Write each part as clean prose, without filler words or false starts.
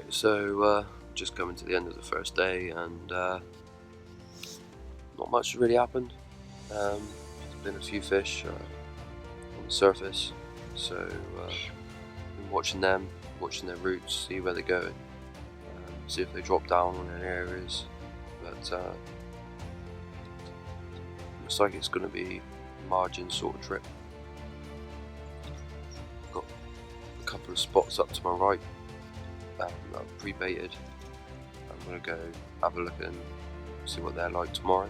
Right, so just coming to the end of the first day, and not much has really happened. There's been a few fish on the surface, so been watching them, watching their routes, see where they're going, see if they drop down on any areas. But looks like it's going to be a margin sort of trip. Got a couple of spots up to my right. I've pre-baited. I'm going to go have a look and see what they're like tomorrow.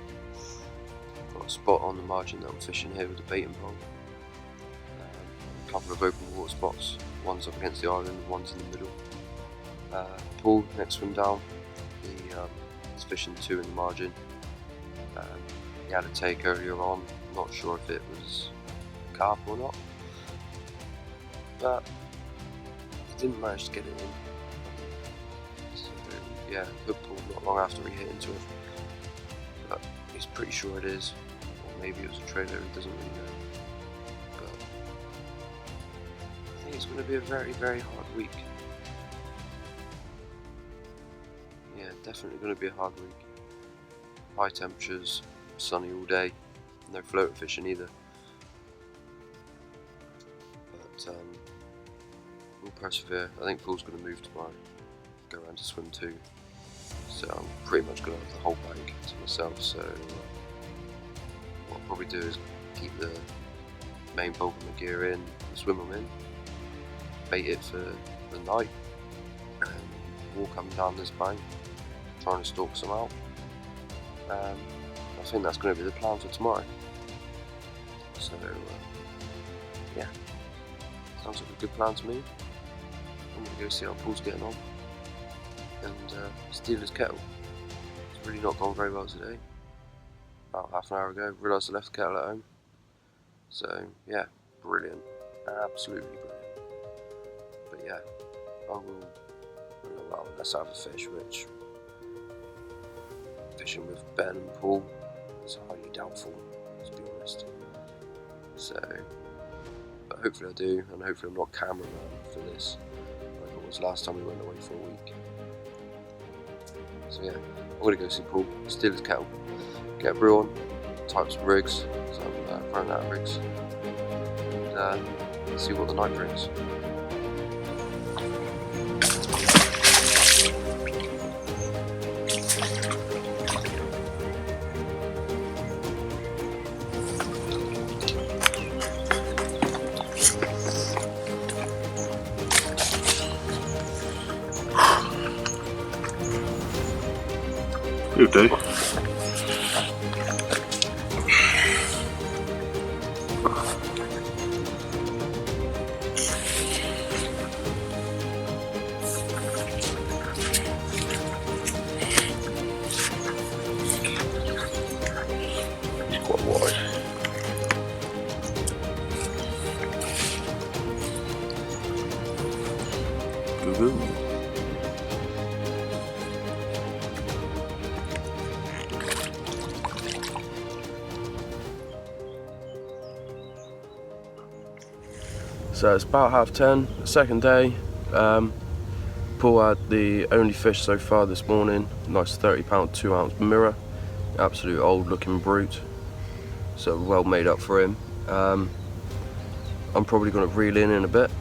Got a spot on the margin that I'm fishing here with the baiting pole. A couple of open water spots, one's up against the island, one's in the middle. Pool next swim down, he's fishing 2 in the margin. He had a take earlier on, not sure if it was carp or not, but he didn't manage to get it in. Yeah, hook pulled not long after he hit into it, but he's pretty sure it is, or maybe it was a trailer, he doesn't really know. But I think it's going to be a very, very hard week. Yeah, definitely going to be a hard week. High temperatures, sunny all day, no floating fishing either. But we'll persevere. I think Paul's going to move tomorrow, go around to swim 2. So I'm pretty much going to have the whole bank to myself, so what I'll probably do is keep the main bulk of my gear in, and swim them in, bait it for the night, and walk up and down this bank, trying to stalk some out. I think that's going to be the plan for tomorrow. So yeah, sounds like a good plan to me. I'm going to go see how Paul's getting on and steal his kettle. It's really not gone very well today. About half an hour ago, realised I left the kettle at home. So yeah, brilliant, absolutely brilliant. But yeah, I will, well, let's have a fish, which fishing with Ben and Paul is highly doubtful, to be honest. So, but hopefully I do, and hopefully I'm not cameraman for this, like it was last time we went away for a week. So yeah, I'm going to go see Paul, steal his kettle, get a brew on, type some rigs, so I'm running out of rigs, and see what the night brings. Good day. He's quite wide. Good. So it's about 10:30, the second day. Paul had the only fish so far this morning, nice 30-pound 2-ounce mirror, absolute old looking brute, so well made up for him. I'm probably going to reel in a bit,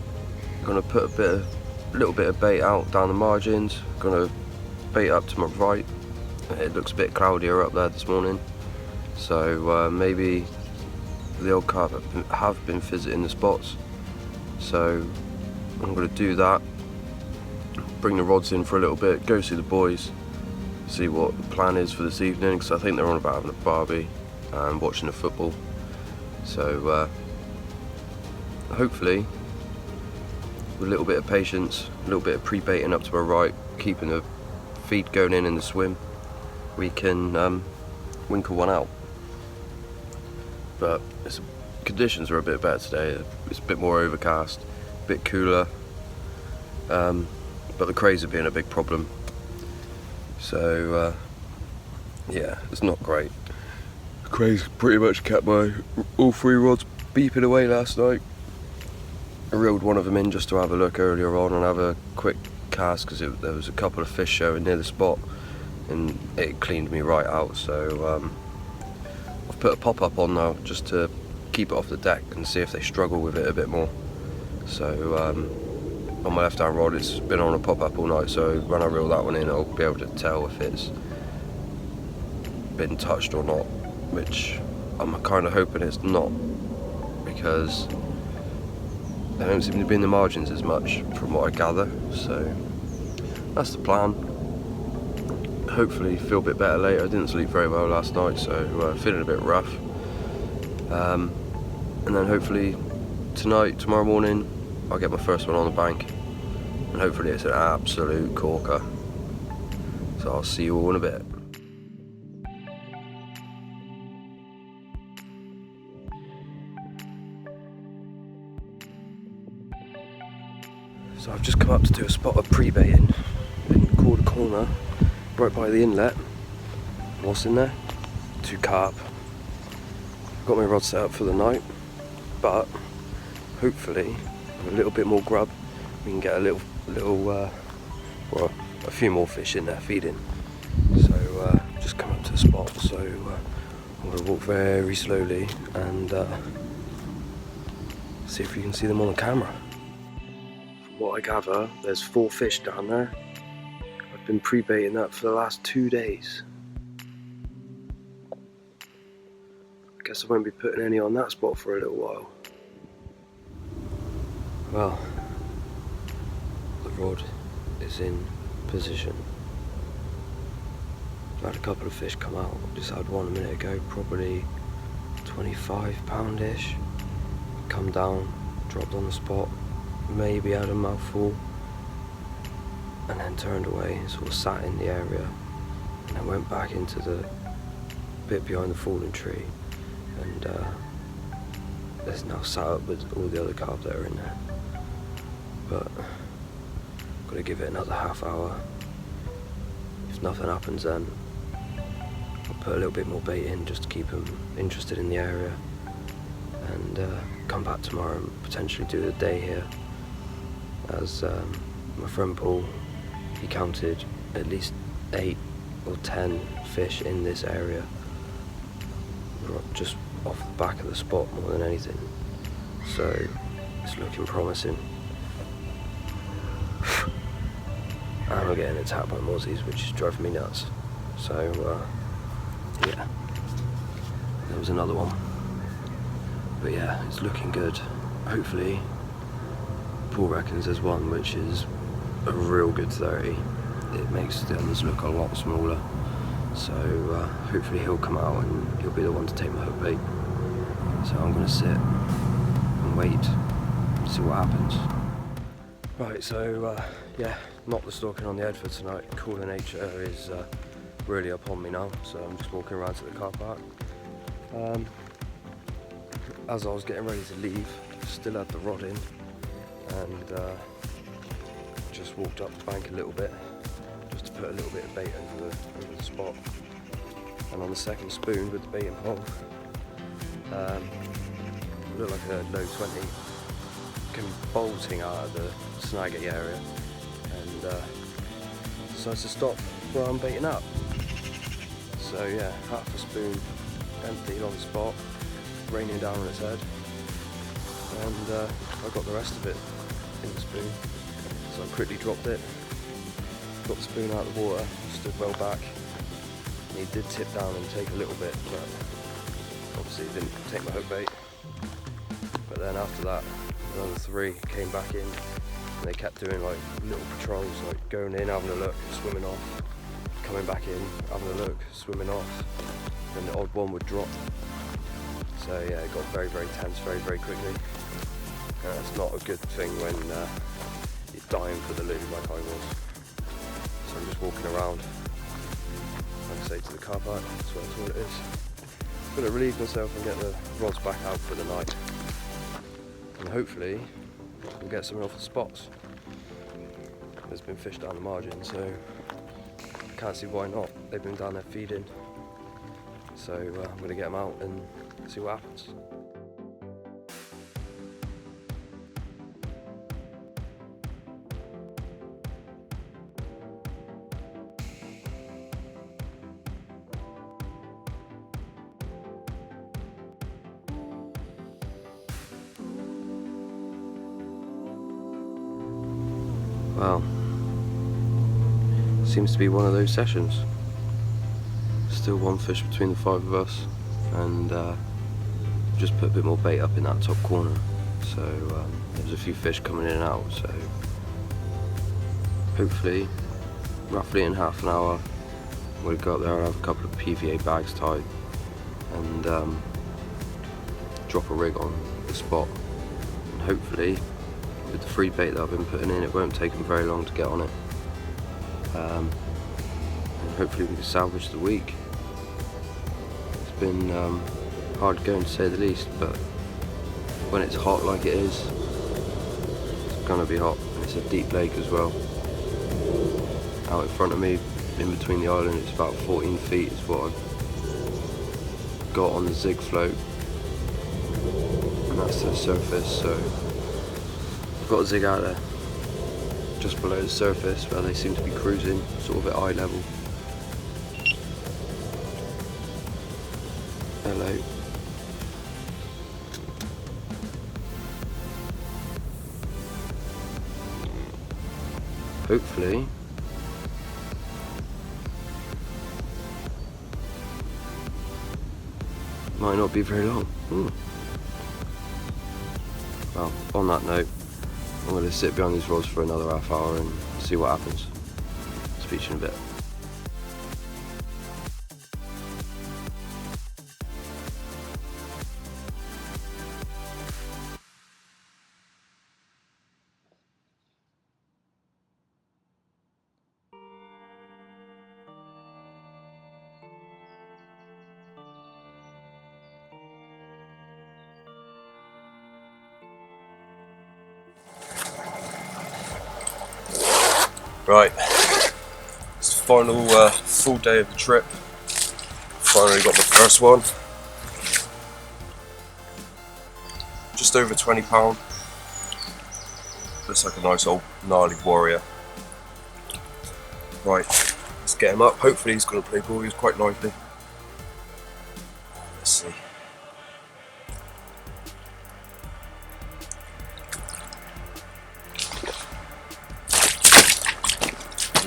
going to put a little bit of bait out down the margins, going to bait up to my right. It looks a bit cloudier up there this morning, so maybe the old carp have been visiting the spots. So I'm going to do that, bring the rods in for a little bit, go see the boys, see what the plan is for this evening, because I think they're on about having a barbie and watching the football. So hopefully, with a little bit of patience, a little bit of pre-baiting up to my right, keeping the feed going in the swim, we can winkle one out. But conditions are a bit better today. It's a bit more overcast, a bit cooler, but the crays have been a big problem. So yeah, it's not great. The crays pretty much kept all 3 rods beeping away last night. I reeled one of them in just to have a look earlier on and have a quick cast because there was a couple of fish showing near the spot and it cleaned me right out. So I've put a pop-up on now just to keep it off the deck and see if they struggle with it a bit more. So on my left hand rod it's been on a pop-up all night, so when I reel that one in I'll be able to tell if it's been touched or not, which I'm kind of hoping it's not, because they don't seem to be in the margins as much from what I gather. So that's the plan. Hopefully feel a bit better later. I didn't sleep very well last night, so feeling a bit rough. And then hopefully tomorrow morning I'll get my first one on the bank, and hopefully it's an absolute corker. So I'll see you all in a bit. So I've just come up to do a spot of pre-baiting in Quarter Corner, right by the inlet. What's in there? 2 carp. I've got my rod set up for the night, but hopefully with a little bit more grub we can get a a few more fish in there feeding. So just come up to the spot, so I'm going to walk very slowly and see if you can see them on the camera. From what I gather, there's 4 fish down there. I've been pre-baiting that for the last 2 days. I guess I won't be putting any on that spot for a little while. Well, the rod is in position. I've had a couple of fish come out. Just had one a minute ago, probably 25 pound-ish. Come down, dropped on the spot, maybe had a mouthful, and then turned away, sort of sat in the area, and then went back into the bit behind the fallen tree, and it's now sat up with all the other carp that are in there. But got to give it another half hour. If nothing happens, then I'll put a little bit more bait in just to keep them interested in the area, and come back tomorrow and potentially do the day here. As my friend Paul, he counted at least 8 or 10 fish in this area, just off the back of the spot more than anything. So it's looking promising. And I'm getting attacked by mozzies, which is driving me nuts. So yeah, there was another one. But yeah, it's looking good. Hopefully, Paul reckons there's one which is a real good 30. It makes the others look a lot smaller. So hopefully he'll come out and he'll be the one to take my hook bait. So I'm going to sit and wait, see what happens. Right, so yeah, not the stalking on the head for tonight. Cooler nature is really upon me now, so I'm just walking around to the car park. As I was getting ready to leave, still had the rod in, and just walked up the bank a little bit, just to put a little bit of bait over the spot. And on the second spoon with the baiting pole, looked like a low 20, came bolting out of the snaggy area, and decides to stop where I'm baiting up. So yeah, half a spoon emptied on the spot, raining down on its head, and I got the rest of it in the spoon. So I quickly dropped it, got the spoon out of the water, stood well back, and he did tip down and take a little bit, but obviously he didn't take my hook bait. But then after that, another 3 came back in, and they kept doing like little patrols, like going in, having a look, swimming off, coming back in, having a look, swimming off, then the odd one would drop. So yeah, it got very, very tense very, very quickly. It's not a good thing when you're dying for the loo like I was. So I'm just walking around, like I say, to the car park, that's all it is. I'm going to relieve myself and get the rods back out for the night. And hopefully we'll get something off the spots. There's been fish down the margin, so I can't see why not. They've been down there feeding. So I'm going to get them out and see what happens. Well, seems to be one of those sessions. Still one fish between the 5 of us, and just put a bit more bait up in that top corner. So there's a few fish coming in and out, so hopefully roughly in half an hour we'll go up there and have a couple of PVA bags tied and drop a rig on the spot, and hopefully with the free bait that I've been putting in, it won't take them very long to get on it, and hopefully we can salvage the week. It's been hard going to say the least, but when it's hot like it is, it's gonna be hot, and it's a deep lake as well. Out in front of me, in between the island, it's about 14 feet is what I've got on the zig float, and that's the surface. So I've got a zig out there just below the surface where they seem to be cruising sort of at eye level. Hello. Hopefully might not be very long. Well, on that note, I'm going to sit behind these rods for another half hour and see what happens. Speak to you in a bit. Right, it's the final full day of the trip. Finally got the first one. Just over £20. Looks like a nice old gnarly warrior. Right, let's get him up. Hopefully he's going to play ball. He was quite lively. Let's see.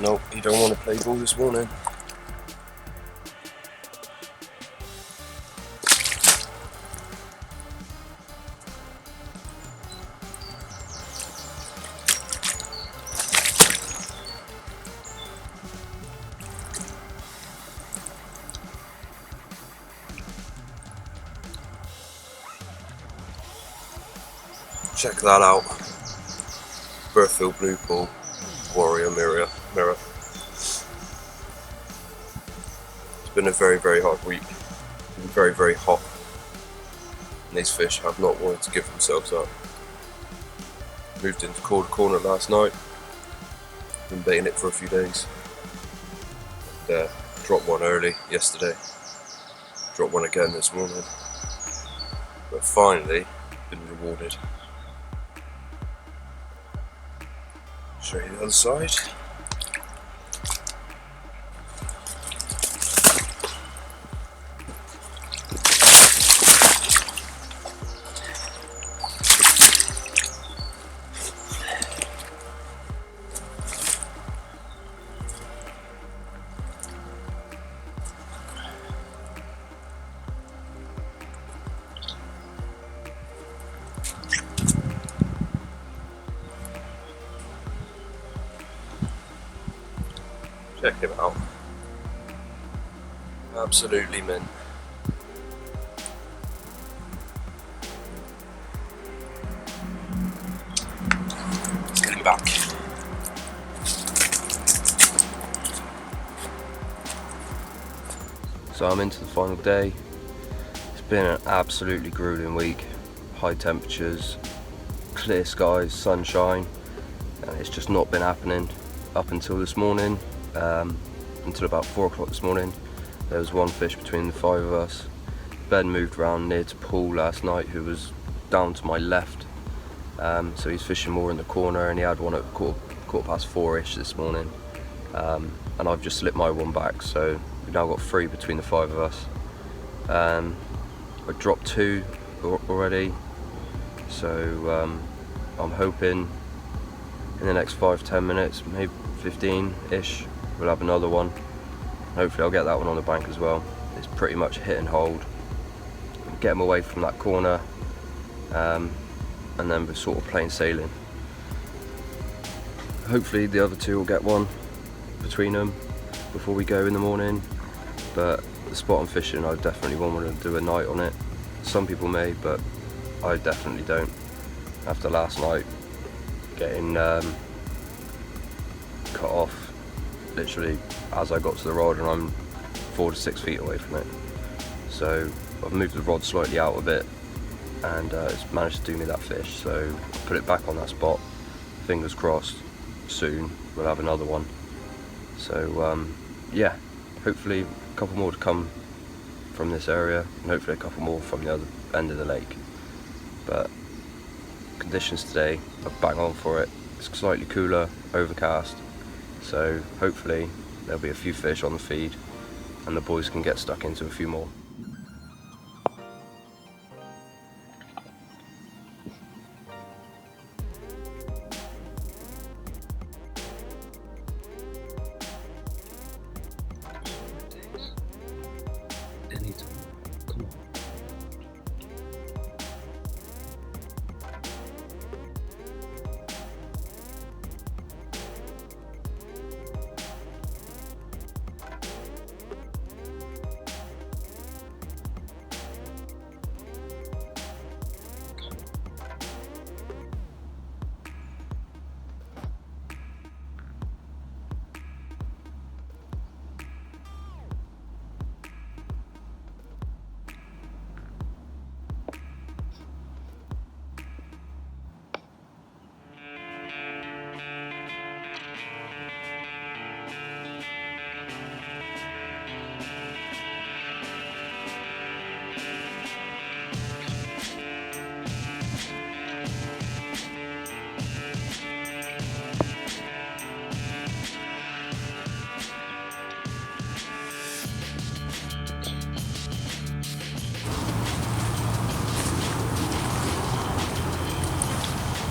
Nope, he don't want to play ball this morning. Check that out. Burghfield Blue Pool, Warrior Mirror. It's been a very, very hard week. It's been very, very hot. And these fish have not wanted to give themselves up. Moved into corner last night. Been baiting it for a few days. And, dropped one early yesterday. Dropped one again this morning. But finally, been rewarded. Show you the other side. Check him out. Absolutely mint. Let's get him back. So I'm into the final day. It's been an absolutely grueling week. High temperatures, clear skies, sunshine, and it's just not been happening up until this morning. Until about 4 o'clock this morning. There was one fish between the 5 of us. Ben moved around near to Paul last night, who was down to my left, so he's fishing more in the corner, and he had one at quarter past 4ish this morning, and I've just slipped my one back, so we've now got 3 between the 5 of us. I dropped 2 already, so I'm hoping in the next 5-10 minutes, maybe 15-ish, we'll have another one. Hopefully I'll get that one on the bank as well. It's pretty much hit and hold. Get them away from that corner, and then we're sort of plain sailing. Hopefully the other two will get one between them before we go in the morning, but the spot I'm fishing, I definitely won't want to do a night on it. Some people may, but I definitely don't. After last night getting cut off literally as I got to the rod, and I'm 4 to 6 feet away from it. So I've moved the rod slightly out a bit, and it's managed to do me that fish, so I'll put it back on that spot. Fingers crossed, soon we'll have another one. So yeah, hopefully a couple more to come from this area, and hopefully a couple more from the other end of the lake. But conditions today are bang on for it. It's slightly cooler, overcast, so hopefully there'll be a few fish on the feed and the boys can get stuck into a few more.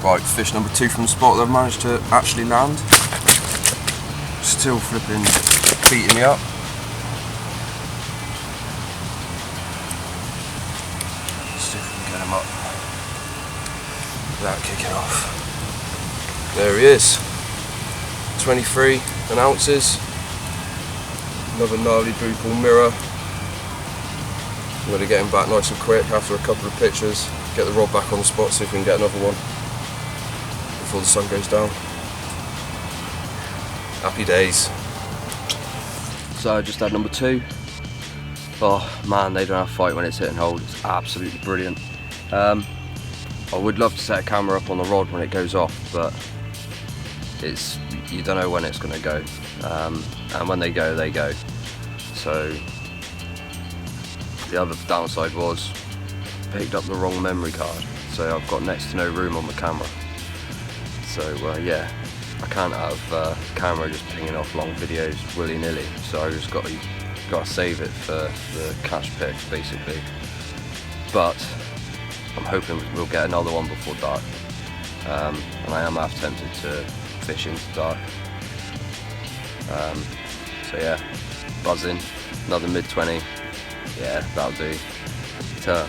Right, fish number 2 from the spot that I've managed to actually land. Still flipping beating me up. See if we can get him up without kicking off. There he is. 23 ounces. Another gnarly Blue Pool mirror. I'm going to get him back nice and quick after a couple of pictures. Get the rod back on the spot, see if we can get another one before the sun goes down. Happy days. So I just had number 2. Oh man, they don't have fight when it's hit and hold. It's absolutely brilliant. I would love to set a camera up on the rod when it goes off, but you don't know when it's going to go. And when they go, they go. So the other downside was picked up the wrong memory card, so I've got next to no room on the camera. So yeah, I can't have the camera just pinging off long videos willy-nilly, so I just got to save it for the cash pick basically. But I'm hoping we'll get another one before dark, and I am half tempted to fish into dark. So yeah, buzzing, another mid-20, yeah, that'll do. It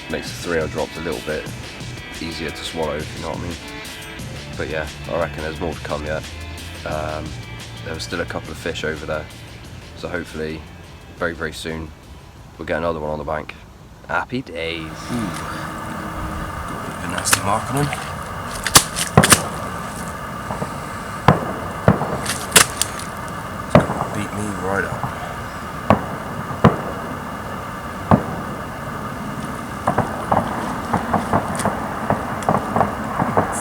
makes the 3-0 drops a little bit easier to swallow, if you know what I mean. But yeah, I reckon there's more to come yet. There was still a couple of fish over there, so hopefully very, very soon we'll get another one on the bank. Happy days. Got a bit of a nasty mark on him. Beat me right up.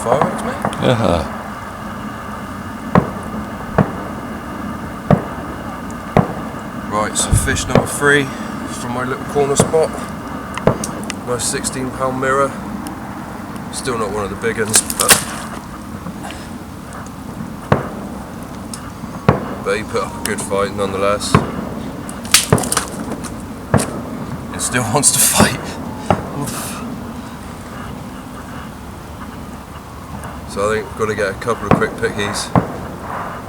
Fireworks, mate? Yeah. Right, so fish number 3 from my little corner spot. Nice 16-pound mirror. Still not one of the big ones, but he put up a good fight nonetheless. It still wants to fight. So I think we've got to get a couple of quick pickies,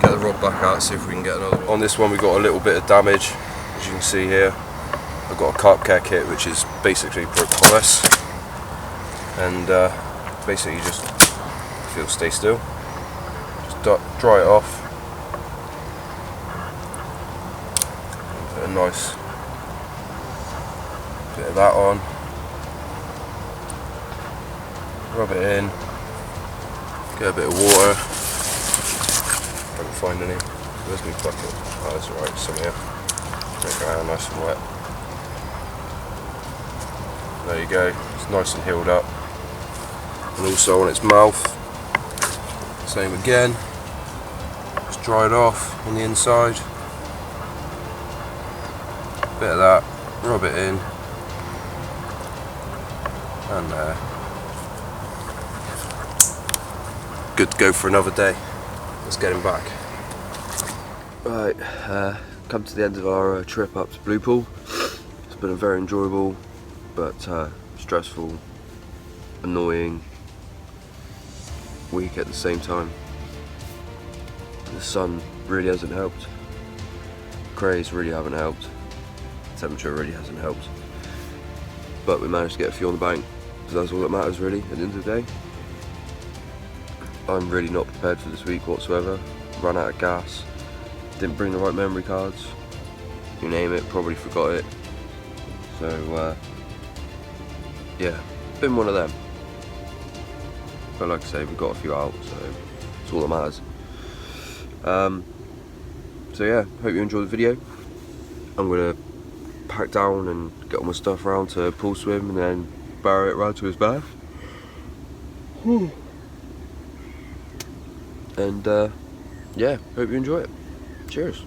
get the rod back out, see if we can get another one. On this one we got a little bit of damage, as you can see here. I've got a carp care kit which is basically propolis, and basically you just feel stay still, just dry it off, put a nice bit of that on, rub it in, get a bit of water. I can't find any. Where's my bucket? Oh, that's alright, some here. Make it around nice and wet. There you go, it's nice and healed up. And also on its mouth, same again. Just dry it off on the inside. Bit of that, rub it in. And there. Good to go for another day. Let's get him back. Right, come to the end of our trip up to Blue Pool. It's been a very enjoyable but stressful, annoying week at the same time. The sun really hasn't helped. Crays really haven't helped. The temperature really hasn't helped. But we managed to get a few on the bank, so that's all that matters really at the end of the day. I'm really not prepared for this week whatsoever. Ran out of gas, didn't bring the right memory cards, you name it, probably forgot it. So yeah, been one of them. But like I say, we've got a few out, so it's all that matters. So yeah, hope you enjoyed the video. I'm gonna pack down and get all my stuff around to pool swim and then barrow it round to his bath. And yeah, hope you enjoy it. Cheers.